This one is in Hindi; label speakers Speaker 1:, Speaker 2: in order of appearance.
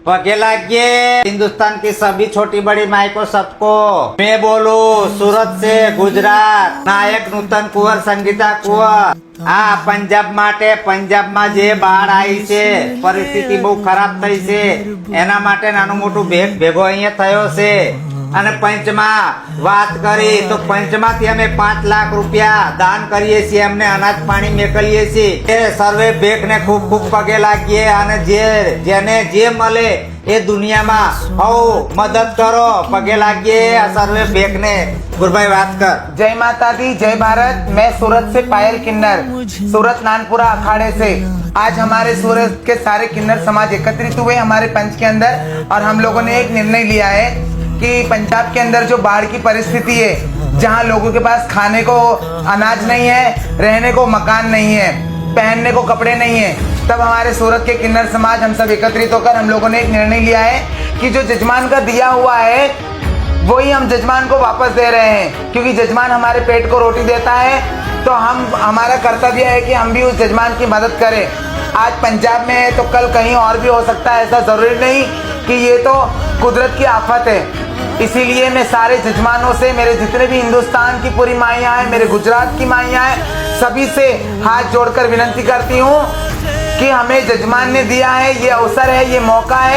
Speaker 1: पगे लागिए हिंदुस्तान की सभी छोटी बड़ी माई को सबको। मैं बोलूं सूरत से गुजरात नायक नूतन कुंवर संगीता कुंवर। આ પંજાબ માટે પંજાબમાં જે બાઢ આવી છે, પરિસ્થિતિ બહુ ખરાબ થઈ છે, એના માટે નાનું મોટું ભેગો અહીંયા થયો છે અને પંચમાં વાત કરી તો પંચમાંથી અમે 5 લાખ રૂપિયા દાન કરીએ છીએ, એમને અનાજ પાણી મેકલીએ છીએ। એ સર્વે ભેગને ખૂબ ખૂબ પગે લાગીએ અને જેને જે મળે એ દુનિયામાં હો મદદ કરો, पगे लागिए आ सर्वे भेग ने। गुरभाई बात कर।
Speaker 2: जय माता दी, जय भारत। मैं सूरत से पायल किन्नर, सूरत नानपुरा अखाड़े से। आज हमारे सूरत के सारे किन्नर समाज एकत्रित हुए हमारे पंच के अंदर और हम लोगों ने एक निर्णय लिया है कि पंजाब के अंदर जो बाढ़ की परिस्थिति है, जहां लोगों के पास खाने को अनाज नहीं है, रहने को मकान नहीं है, पहनने को कपड़े नहीं है, तब हमारे सूरत के किन्नर समाज हम सब एकत्रित होकर हम लोगों ने एक निर्णय लिया है कि जो जजमान का दिया हुआ है वही हम जजमान को वापस दे रहे हैं, क्योंकि जजमान हमारे पेट को रोटी देता है, तो हमारा कर्तव्य है कि हम भी उस जजमान की मदद करें। आज पंजाब में है तो कल कहीं और भी हो सकता है, ऐसा जरूरी नहीं कि ये तो कुदरत की आफत है। इसीलिए मैं सारे जजमानों से, मेरे जितने भी हिंदुस्तान की पूरी माइयाँ हैं, मेरे गुजरात की माइयाँ हैं, सभी से हाथ जोड़कर विनती करती हूँ कि हमें जजमान ने दिया है, ये अवसर है, ये मौका है।